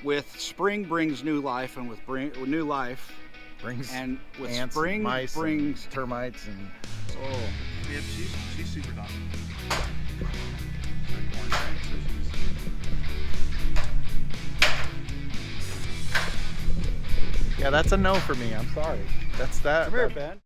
with spring brings new life, and with new life brings and with ants, spring mice, brings and termites, and Yeah, she's super dumb. yeah, that's a no for me. I'm sorry. That's that. Come here, Ben.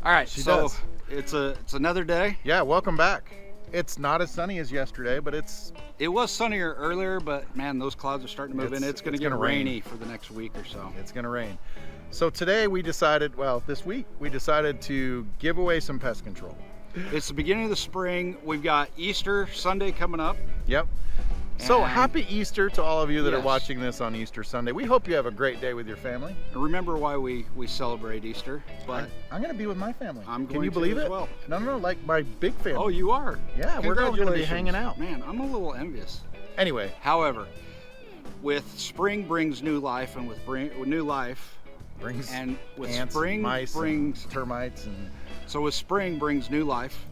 All right, She so does. it's another day. Yeah, welcome back. It's not as sunny as yesterday, but It was sunnier earlier, but man, those clouds are starting to move in. It's going to get gonna rain. rainy for the next week or so. it's gonna rain. So today we decided, well, this week we decided to give away some pest control. It's the beginning of the spring. We've got Easter Sunday coming up. Yep. So And- happy Easter to all of you that are Yes. watching this on Easter Sunday. We hope you have a great day with your family. Remember why we celebrate Easter, but I'm going to be with my family. I'm Can going you to believe as it? well. No, like my big family. oh, you are. Yeah, we're going to be Congratulations. hanging out. Man, I'm a little envious. Anyway, However, with spring brings new life, and with new life, brings and with ants, spring mice, brings and termites, and so with spring brings new life,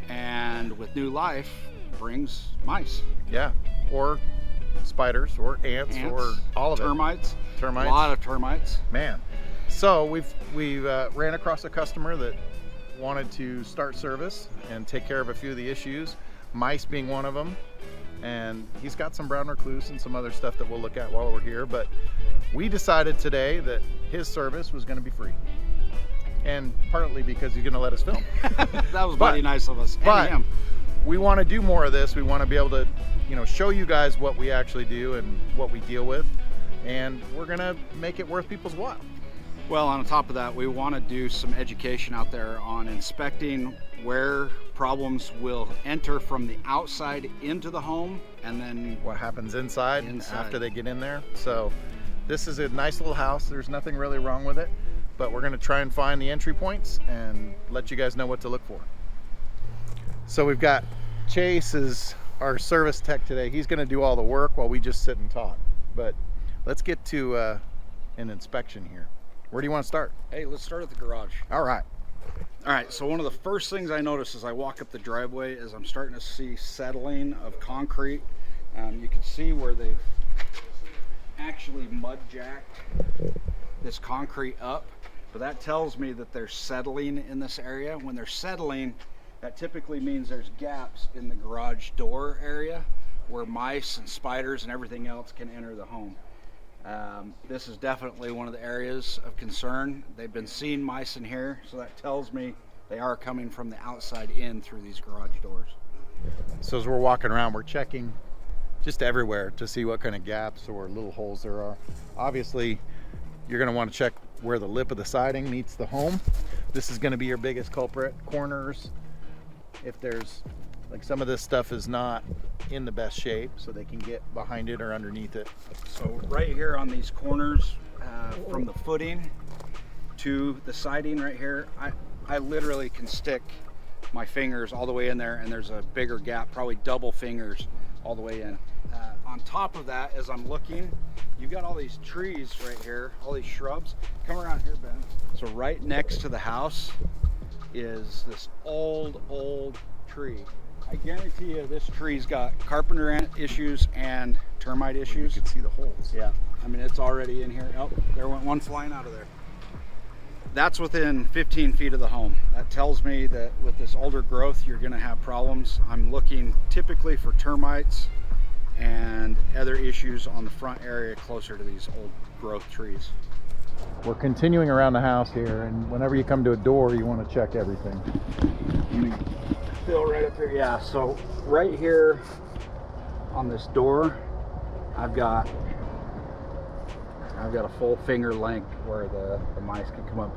and with new life brings mice, yeah, or spiders, or ants, or all of termites, it. Termites. a lot of termites. Man. So we ran across a customer that wanted to start service and take care of a few of the issues, mice being one of them. And he's got some brown recluse and some other stuff that we'll look at while we're here. But we decided today that his service was going to be free. And partly because he's going to let us film. That was mighty nice of us. But And him. we want to do more of this. We want to be able to, show you guys what we actually do and what we deal with. And we're going to make it worth people's while. Well, on top of that, we want to do some education out there on inspecting where problems will enter from the outside into the home, and then What happens inside after they get in there. So this is a nice little house. There's nothing really wrong with it, but we're going to try and find the entry points and let you guys know what to look for. So we've got Chase is our service tech today. He's going to do all the work while we just sit and talk. But let's get to an inspection here. Where do you want to start? hey, let's start at the garage. All right. All right, so one of the first things I notice as I walk up the driveway is I'm starting to see settling of concrete. You can see where they've actually mud jacked this concrete up, but that tells me that they're settling in this area. When they're settling, that typically means there's gaps in the garage door area where mice and spiders and everything else can enter the home. This is definitely one of the areas of concern. They've been seeing mice in here, so that tells me they are coming from the outside in through these garage doors. So as we're walking around, we're checking just everywhere to see what kind of gaps or little holes there are. Obviously, you're going to want to check where the lip of the siding meets the home. This is going to be your biggest culprit. Corners, if there's, like, some of this stuff is not in the best shape, so they can get behind it or underneath it. So right here on these corners, from the footing to the siding right here, I literally can stick my fingers all the way in there, and there's a bigger gap, probably double fingers all the way in. On top of that, as I'm looking, you've got all these trees right here, all these shrubs. Come around here, Ben. So right next to the house is this old tree. I guarantee you this tree's got carpenter ant issues and termite issues. You can see the holes. Yeah, I mean, it's already in here. Oh, there went one flying out of there. That's within 15 feet of the home. That tells me that with this older growth, you're gonna have problems. I'm looking typically for termites and other issues on the front area closer to these old growth trees. We're continuing around the house here, and whenever you come to a door, you want to check everything. Still right up here. Yeah, so right here on this door, I've got a full finger length where the mice can come up.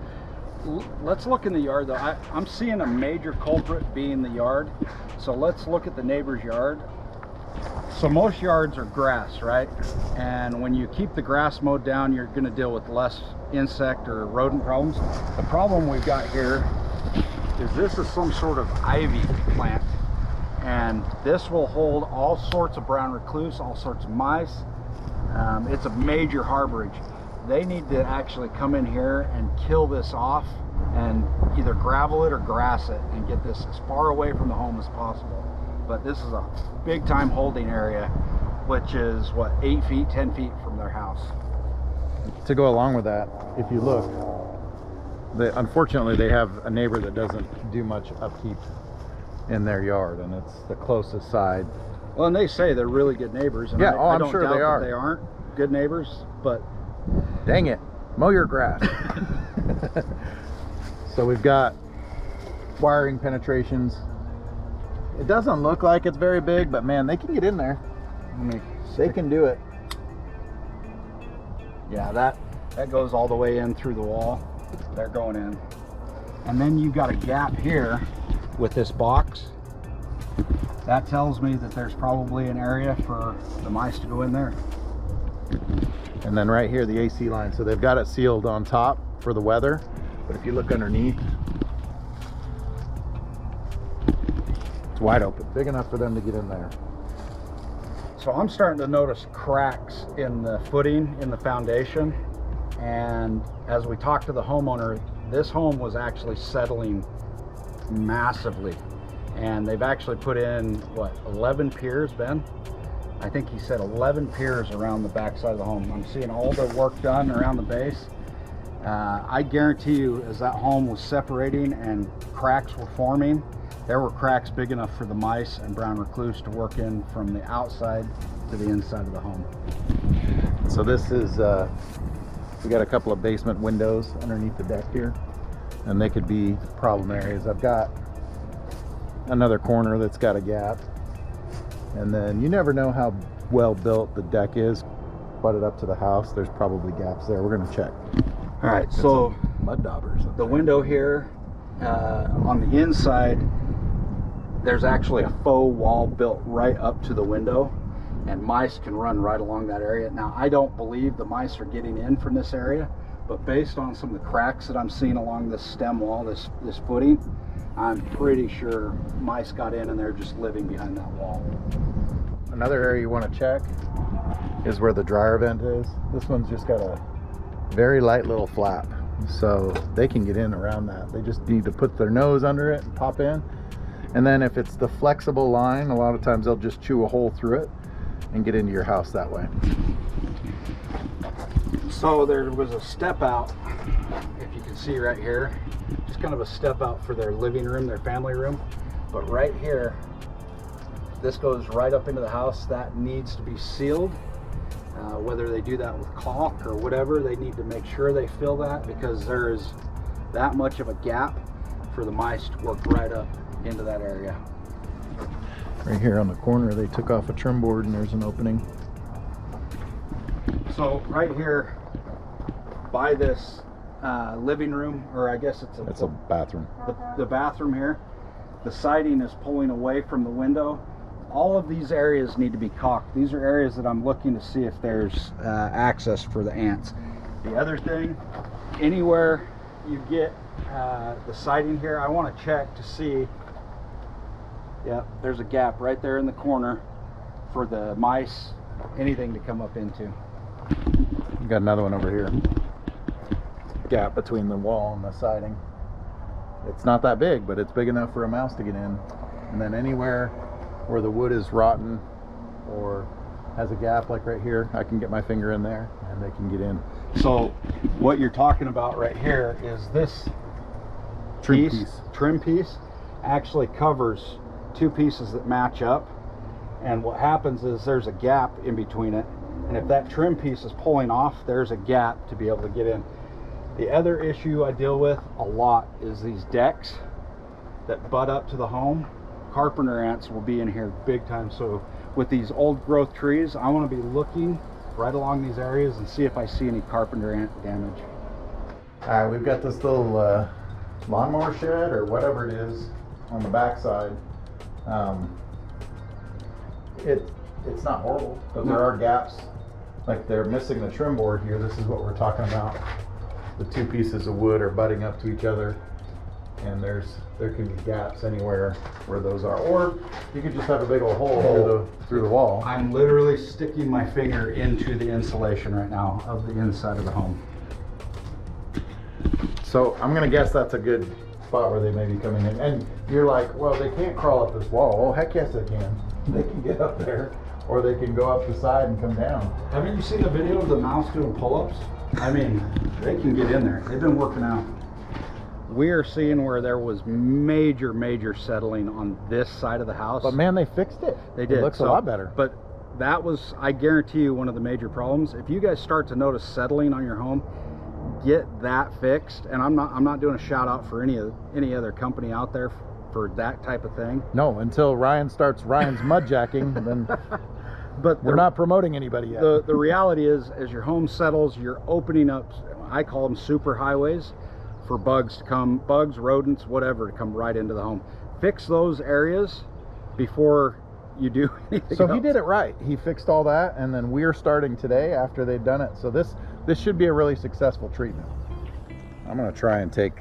Let's look in the yard though. I'm seeing a major culprit being the yard. So let's look at the neighbor's yard. So most yards are grass, right? And when you keep the grass mowed down, you're going to deal with less insect or rodent problems. The problem we've got here is this is some sort of ivy plant, and this will hold all sorts of brown recluse, all sorts of mice. It's a major harborage. They need to actually come in here and kill this off and either gravel it or grass it and get this as far away from the home as possible. But this is a big time holding area, which is what, 8 feet, 10 feet from their house. To go along with that, if you look, unfortunately they have a neighbor that doesn't do much upkeep in their yard, and it's the closest side. Well, and they say they're really good neighbors, and Yeah, I I'm don't sure doubt they are. that they aren't good neighbors, but Dang it, mow your grass. So we've got wiring penetrations. It doesn't look like it's very big, but man, they can get in there. I mean, they can do it. yeah, that goes all the way in through the wall. They're going in. And then you've got a gap here with this box. That tells me that there's probably an area for the mice to go in there. And then right here, the AC line. So they've got it sealed on top for the weather. But if you look underneath, it's wide open, big enough for them to get in there. So I'm starting to notice cracks in the footing, in the foundation. And as we talked to the homeowner, this home was actually settling massively. And they've actually put in, what, 11 piers, Ben? I think he said 11 piers around the backside of the home. I'm seeing all the work done around the base. I guarantee you, as that home was separating and cracks were forming, there were cracks big enough for the mice and brown recluse to work in from the outside to the inside of the home. So this is, we got a couple of basement windows underneath the deck here, and they could be problem areas. I've got another corner that's got a gap, and then you never know how well built the deck is. Butted up to the house, there's probably gaps there. We're gonna check. All right, so mud daubers. the window here on the inside, there's actually a faux wall built right up to the window, and mice can run right along that area. Now, I don't believe the mice are getting in from this area, but based on some of the cracks that I'm seeing along this stem wall, this footing, I'm pretty sure mice got in and they're just living behind that wall. Another area you want to check is where the dryer vent is. This one's just got a very light little flap, so they can get in around that. They just need to put their nose under it and pop in. And then if it's the flexible line, a lot of times they'll just chew a hole through it and get into your house that way. So there was a step out, if you can see right here, just kind of a step out for their living room, their family room. But right here, this goes right up into the house. That needs to be sealed. Whether they do that with caulk or whatever, they need to make sure they fill that, because there is that much of a gap for the mice to work right up into that area. Right here on the corner, they took off a trim board and there's an opening. So right here by this living room, or I guess It's a bathroom. the bathroom here, the siding is pulling away from the window. All of these areas need to be caulked. These are areas that I'm looking to see if there's access for the ants. The other thing, anywhere you get the siding here, I want to check to see. Yep, there's a gap right there in the corner for the mice, anything to come up into. We got another one over here. Gap between the wall and the siding. It's not that big, but it's big enough for a mouse to get in. And then anywhere where the wood is rotten or has a gap, like right here, I can get my finger in there and they can get in. So what you're talking about right here is this trim piece actually covers two pieces that match up, and what happens is there's a gap in between it, and if that trim piece is pulling off, there's a gap to be able to get in. The other issue I deal with a lot is these decks that butt up to the home. Carpenter ants will be in here big time. So with these old growth trees, I want to be looking right along these areas and see if I see any carpenter ant damage. All right, we've got this little lawnmower shed or whatever it is on the backside. It's not horrible, but there are gaps. Like they're missing the trim board here. This is what we're talking about. The two pieces of wood are butting up to each other, and there can be gaps anywhere where those are. Or you could just have a big old hole through the wall. I'm literally sticking my finger into the insulation right now of the inside of the home. So I'm gonna guess that's a good spot where they may be coming in. And you're like, well, they can't crawl up this wall. Oh, heck yes they can. They can get up there, or they can go up the side and come down. Haven't you seen the video of the mouse doing pull-ups? I mean, they can get in there. They've been working out. We are seeing where there was major settling on this side of the house. But man, they fixed it. They did. It looks a lot better. But that was, I guarantee you, one of the major problems. If you guys start to notice settling on your home, get that fixed. And I'm not doing a shout out for any other company out there for that type of thing. No, until Ryan starts Ryan's mud jacking, then but we're not promoting anybody yet. The reality is, as your home settles, you're opening up, I call them super highways, for bugs, rodents, whatever, to come right into the home. Fix those areas before you do anything So else. he did it right. He fixed all that, and then we're starting today after they've done it. So this should be a really successful treatment. I'm gonna try and take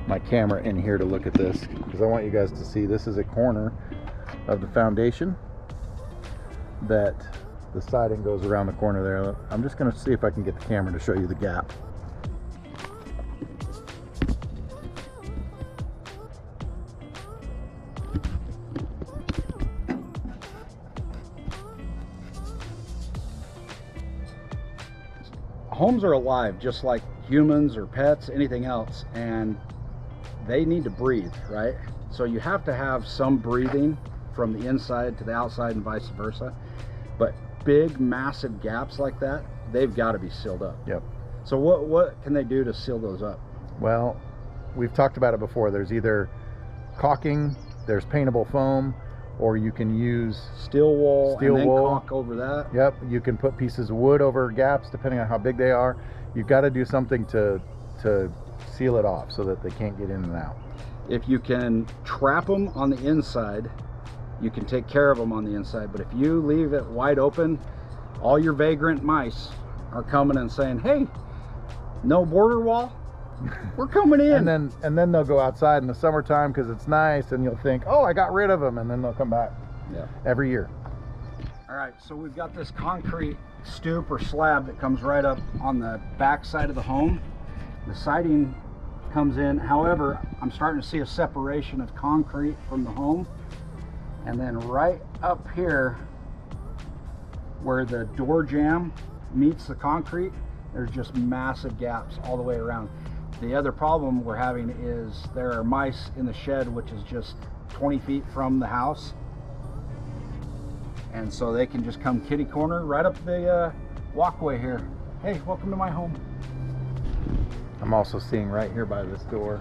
my camera in here to look at this, because I want you guys to see this is a corner of the foundation that the siding goes around the corner there. I'm just gonna see if I can get the camera to show you the gap. Homes are alive just like humans or pets, anything else, and they need to breathe, right? So you have to have some breathing from the inside to the outside and vice versa. But big, massive gaps like that, they've got to be sealed up. Yep. So what can they do to seal those up? Well, we've talked about it before. There's either caulking, there's paintable foam, or you can use Steel wool and then wool. caulk over that. Yep, you can put pieces of wood over gaps depending on how big they are. You've got to do something to seal it off so that they can't get in and out. If you can trap them on the inside, you can take care of them on the inside. But if you leave it wide open, all your vagrant mice are coming and saying, hey, no border wall, we're coming in. And then they'll go outside in the summertime because it's nice, and you'll think, oh, I got rid of them, and then they'll come back. Yeah. Every year. All right, so we've got this concrete stoop or slab that comes right up on the back side of the home. The siding comes in. However, I'm starting to see a separation of concrete from the home. And then right up here where the door jamb meets the concrete, there's just massive gaps all the way around. The other problem we're having is there are mice in the shed, which is just 20 feet from the house. And so they can just come kitty corner right up the walkway here. Hey, welcome to my home. I'm also seeing right here by this door,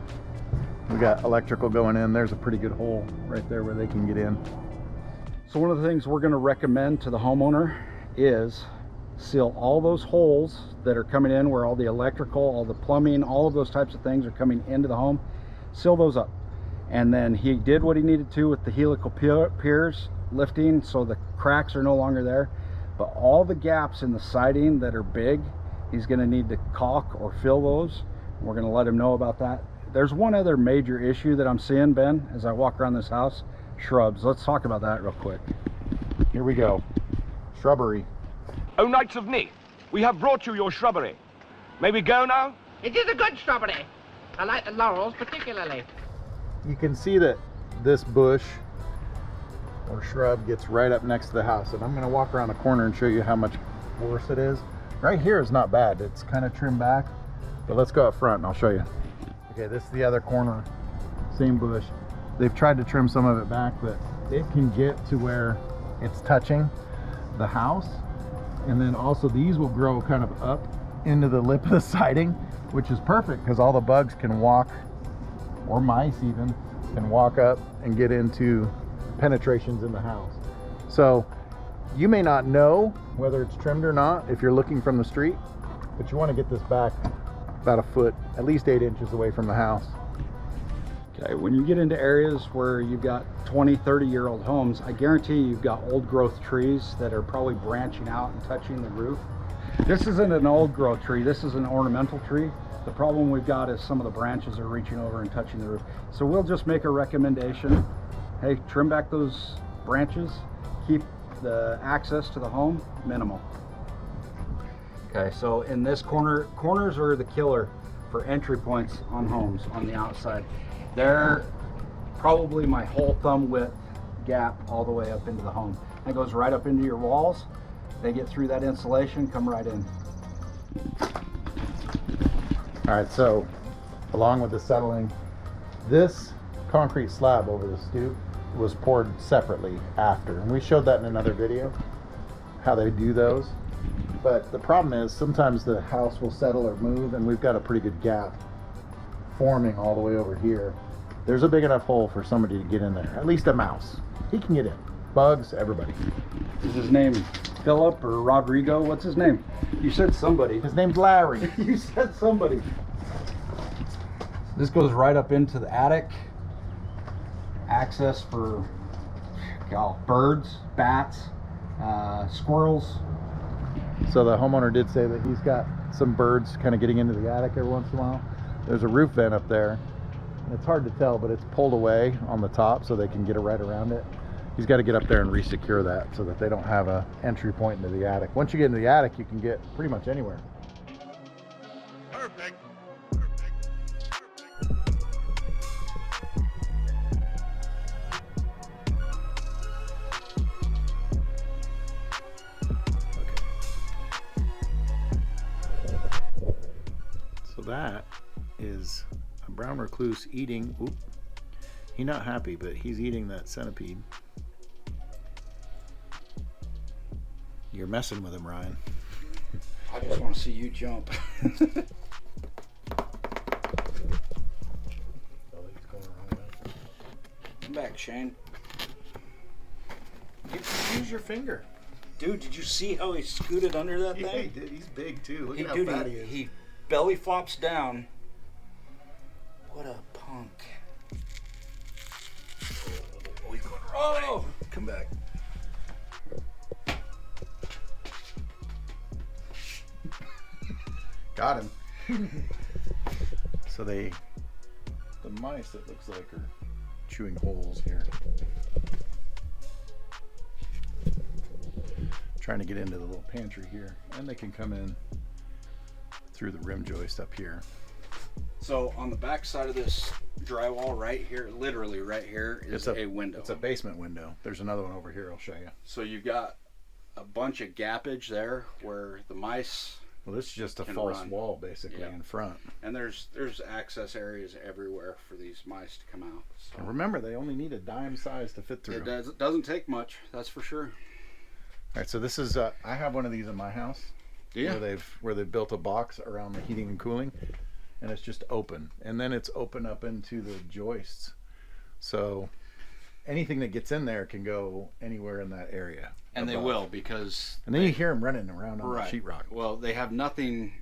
we got electrical going in. There's a pretty good hole right there where they can get in. So one of the things we're going to recommend to the homeowner is seal all those holes that are coming in where all the electrical, all the plumbing, all of those types of things are coming into the home. Seal those up. And then he did what he needed to with the helical piers lifting, so the cracks are no longer there. But all the gaps in the siding that are big, he's going to need to caulk or fill those. We're going to let him know about that. There's one other major issue that I'm seeing, Ben, as I walk around this house: shrubs. Let's talk about that real quick. Here we go. Shrubbery. O Knights of Ni, we have brought you your shrubbery. May we go now? It is a good strawberry. I like the laurels particularly. You can see that this bush or shrub gets right up next to the house, and I'm going to walk around the corner and show you how much worse it is. Right here is not bad. It's kind of trimmed back, but let's go up front and I'll show you. Okay, this is the other corner, same bush. They've tried to trim some of it back, but it can get to where it's touching the house. And then also these will grow kind of up into the lip of the siding, which is perfect because all the bugs can walk, or mice even, can walk up and get into penetrations in the house. So you may not know whether it's trimmed or not if you're looking from the street, but you want to get this back about a foot, at least 8 inches away from the house. Okay, when you get into areas where you've got 20, 30-year-old homes, I guarantee you've got old growth trees that are probably branching out and touching the roof. This isn't an old growth tree, this is an ornamental tree. The problem we've got is some of the branches are reaching over and touching the roof. So we'll just make a recommendation. Hey, trim back those branches, keep the access to the home minimal. Okay, so in this corners are the killer for entry points on homes on the outside. They're probably my whole thumb width gap all the way up into the home. It goes right up into your walls. They get through that insulation, come right in. All right, so along with the settling, this concrete slab over the stoop was poured separately after, and we showed that in another video how they do those. But the problem is sometimes the house will settle or move, and we've got a pretty good gap forming all the way over here. There's a big enough hole for somebody to get in there, at least a mouse. He can get in. Bugs, everybody. Is his name Philip or Rodrigo? What's his name? You said somebody. His name's Larry. You said somebody. This goes right up into the attic. Access for birds, bats, squirrels. So the homeowner did say that he's got some birds kind of getting into the attic every once in a while. There's a roof vent up there. It's hard to tell, but it's pulled away on the top so they can get it right around it. He's got to get up there and re-secure that so that they don't have a entry point into the attic. Once you get into the attic, you can get pretty much anywhere. Perfect. So that is a brown recluse eating. Oop, he's not happy, but he's eating that centipede. You're messing with him, Ryan. I just want to see you jump. Come back, Shane. Use your finger. Dude, did you see how he scooted under that Yeah, thing? he did. He's big too. Look He, at how dude, fat he is. he belly flops down. What a punk. Oh, come back. Got him. So the mice, it looks like, are chewing holes here. Trying to get into the little pantry here, and they can come in through the rim joist up here. So on the back side of this drywall right here, literally right here, is a window. It's a basement window. There's another one over here I'll show you. So you've got a bunch of gappage there where the mice. Well, this is just a Can false run. wall basically in front. And there's access areas everywhere for these mice to come out. So And remember, they only need a dime size to fit through. it doesn't take much, that's for sure. All right, so this is I have one of these in my house. Yeah. Where they've built a box around the heating and cooling, and it's just open, and then it's open up into the joists. So anything that gets in there can go anywhere in that area. And they above. will, because And then you hear them running around on the sheetrock. Well, they have nothing,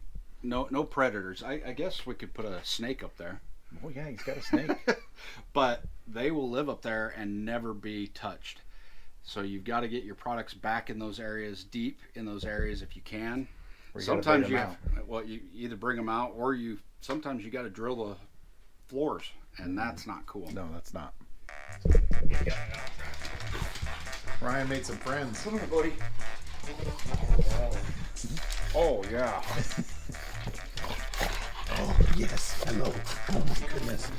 no predators. I guess we could put a snake up there. Oh yeah, he's got a snake. But they will live up there and never be touched. So you've got to get your products back in those areas, deep in those areas if you can. Or you Sometimes gotta bring you you either bring them out, or sometimes you got to drill the floors, and that's not cool. No, that's not. Ryan made some friends. Come here, buddy. Oh yeah. Oh yes, hello. Oh my goodness.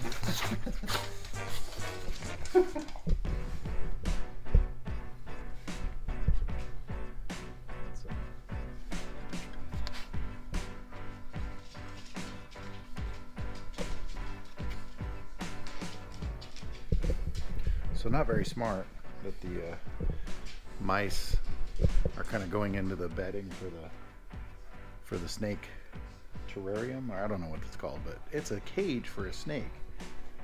So not very smart that the mice are kind of going into the bedding for the snake terrarium, or I don't know what it's called, but it's a cage for a snake.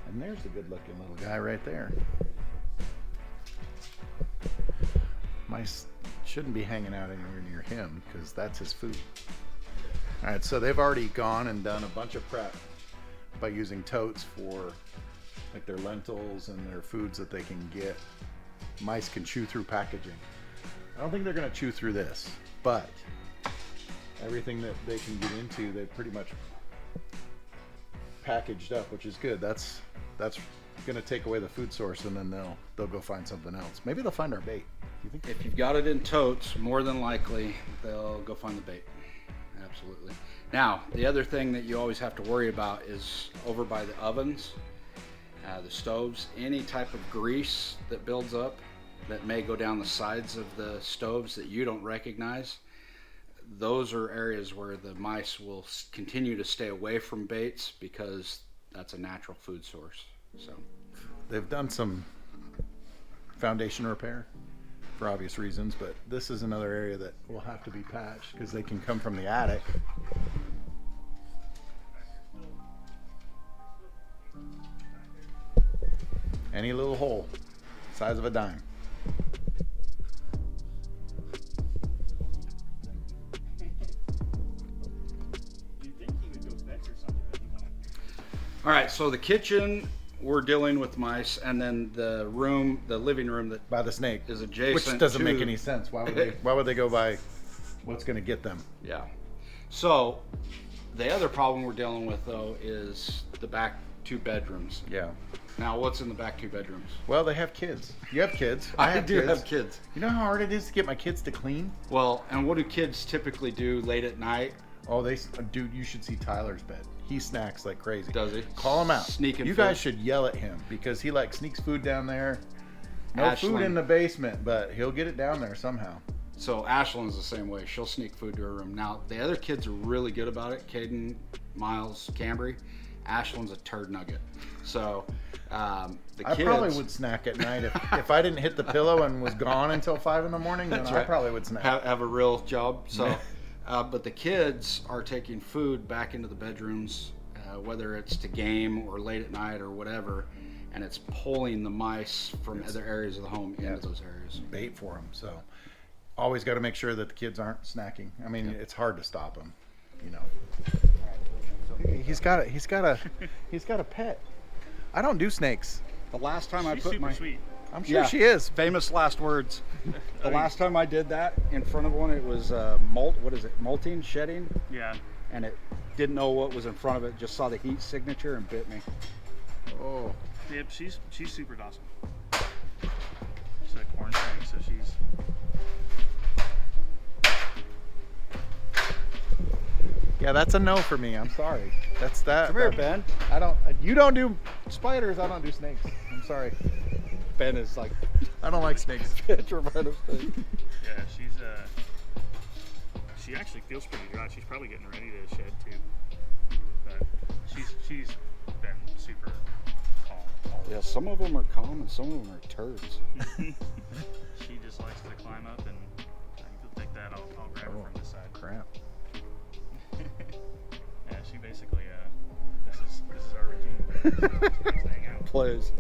And there's a good looking little guy right there. Mice shouldn't be hanging out anywhere near him because that's his food. All right, so they've already gone and done a bunch of prep by using totes for like their lentils and their foods that they can get. Mice can chew through packaging. I don't think they're going to chew through this, but everything that they can get into, they've pretty much packaged up, which is good. That's going to take away the food source, and then they'll go find something else. Maybe they'll find our bait. You think? If you've got it in totes, more than likely they'll go find the bait. Absolutely. Now, the other thing that you always have to worry about is over by the ovens, the stoves, any type of grease that builds up that may go down the sides of the stoves that you don't recognize. Those are areas where the mice will continue to stay away from baits because that's a natural food source. So They've done some foundation repair for obvious reasons, but this is another area that will have to be patched because they can come from the attic. Any little hole, size of a dime. all right, so the kitchen, we're dealing with mice, and then the room, the living room that By the snake, is adjacent, which doesn't to, make any sense. Why would they go by what's going to get them? Yeah. So the other problem we're dealing with though is the back 2 bedrooms. Yeah. Now, what's in the back 2 bedrooms? Well, they have kids. You have kids. I have do kids. have kids. You know how hard it is to get my kids to clean? Well, and what do kids typically do late at night? Oh, dude, you should see Tyler's bed. He snacks like crazy. Does he? Call him out. Sneaking You food? guys should yell at him because he like sneaks food down there. No food Ashlyn. in the basement, but he'll get it down there somehow. So Ashlyn's the same way. She'll sneak food to her room. Now, the other kids are really good about it. Caden, Miles, Cambry. Ashlyn's a turd nugget. So the I kids... probably would snack at night if I didn't hit the pillow and was gone until 5 in the morning. Then That's I right. probably would snack. have a real job. So, but the kids are taking food back into the bedrooms, whether it's to game or late at night or whatever, and it's pulling the mice from other areas of the home into those areas. Bait for them. So always got to make sure that the kids aren't snacking. I mean, it's hard to stop them. You know. He's got a pet. I don't do snakes. The last time I She's put super my sweet. I'm sure she is. famous last words. The last time I did that in front of one, it was molting, shedding, Yeah. and it didn't know what was in front of it. Just saw the heat signature and bit me. Oh. Yep, she's super docile. She's a corn snake, so she's... Yeah, that's a no for me. I'm sorry. That's that. Come here, Ben. You don't do spiders. I don't do snakes. I'm sorry. Ben is like I don't like snakes. petrified of snakes. Yeah, she actually feels pretty dry. She's probably getting ready to shed too. But she's been super calm. Yeah, some of them are calm and some of them are turds. She just likes to climb up, and if you'll take that, I'll grab her from this side. Crap. Yeah, she basically this is our regime. Let's hang out. Plays.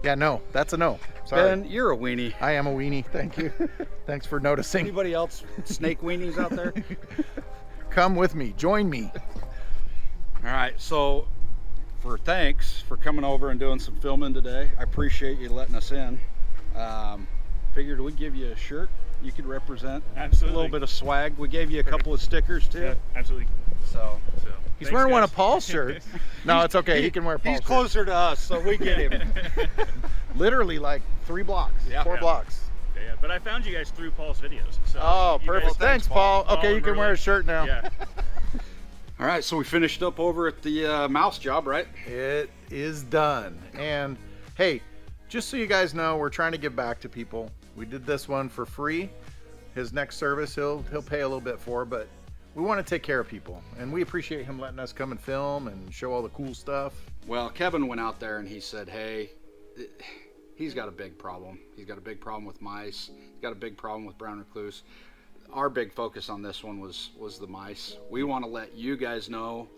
Yeah, no, that's a no. Sorry. Ben, you're a weenie. I am a weenie. Thank you. Thanks for noticing. Anybody else snake weenies out there? Come with me. Join me. All right, so thanks for coming over and doing some filming today. I appreciate you letting us in. Figured we'd give you a shirt. You could represent Absolutely. a little bit of swag. We gave you a couple of stickers too. Yeah, absolutely. So He's Thanks, wearing one guys. of Paul's shirts. No, it's okay. He can wear Paul's he's shirt. closer to us, so we get him. Literally like 3 blocks. Yeah. 4 Yeah. blocks. Yeah, but I found you guys through Paul's videos. So Oh, you perfect. guys- Thanks, Paul. Paul Okay, you and can wear Burley. a shirt now. Yeah. All right, so we finished up over at the mouse job, right? It is done. And hey, just so you guys know, we're trying to give back to people. We did this one for free. His next service he'll pay a little bit for, but we want to take care of people, and we appreciate him letting us come and film and show all the cool stuff. Well, Kevin went out there and he said, hey, he's got a big problem. He's got a big problem with mice. He's got a big problem with brown recluse. Our big focus on this one was the mice. We want to let you guys know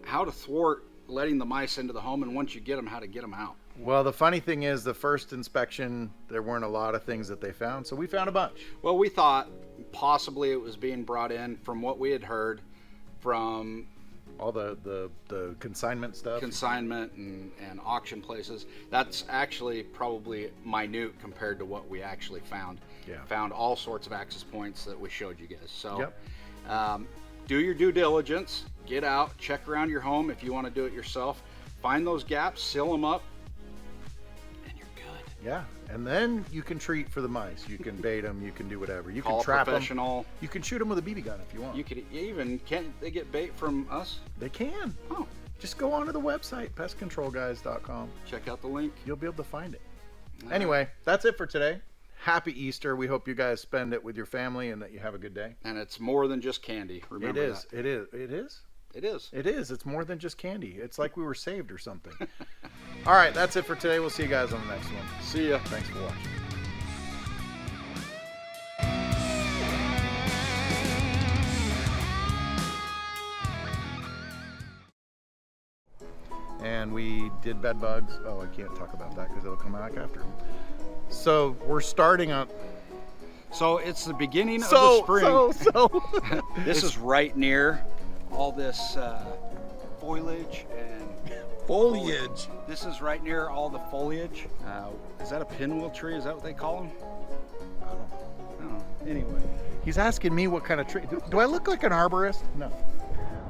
how to thwart letting the mice into the home, and once you get them, how to get them out. Well, the funny thing is, the first inspection, there weren't a lot of things that they found, so we found a bunch. Well, we thought possibly it was being brought in from what we had heard from All the consignment stuff. consignment and auction places. That's actually probably minute compared to what we actually found. Yeah. Found all sorts of access points that we showed you guys. So Yep. do your due diligence, get out, check around your home if you want to do it yourself. Find those gaps, seal them up, and you're good. Yeah, and then you can treat for the mice. You can bait them. You can do whatever. You Call can trap them. professional. You can shoot them with a BB gun if you want. You could even, can't they get bait from us? They can. Oh, Just go onto the website, pestcontrolguys.com. check out the link. You'll be able to find it. Anyway, that's it for today. Happy Easter. We hope you guys spend it with your family and that you have a good day. And it's more than just candy. Remember It is. that. It is. It is. It is. It is. It's more than just candy. It's like we were saved or something. All right, that's it for today. We'll see you guys on the next one. See ya. Thanks for watching. And we did bed bugs. Oh, I can't talk about that because it'll come back after. So we're starting on. So it's the beginning of the spring. This is right near all this foliage and Foliage. This is right near all the foliage. Is that a pinwheel tree? Is that what they call them? I don't know. Oh, anyway. He's asking me what kind of tree. Do I look like an arborist? No.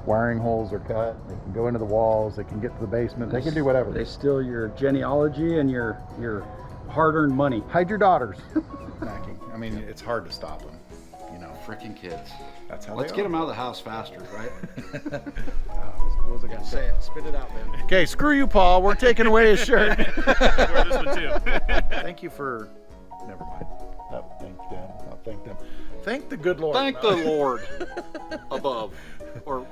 Wiring holes are cut. They can go into the walls. They can get to the basement. They can do whatever. They steal your genealogy and your hard-earned money. Hide your daughters. Mackie. I mean, it's hard to stop them. You know. Freaking kids. That's how Let's they get are. them out of the house faster, right? What was I gonna Say it. Spit it out, Ben. Okay, screw you, Paul. We're taking away his shirt. Wear this one too. Thank you for. Never mind. Thank them. I'll thank them. Thank the good Lord. Thank the Lord above, or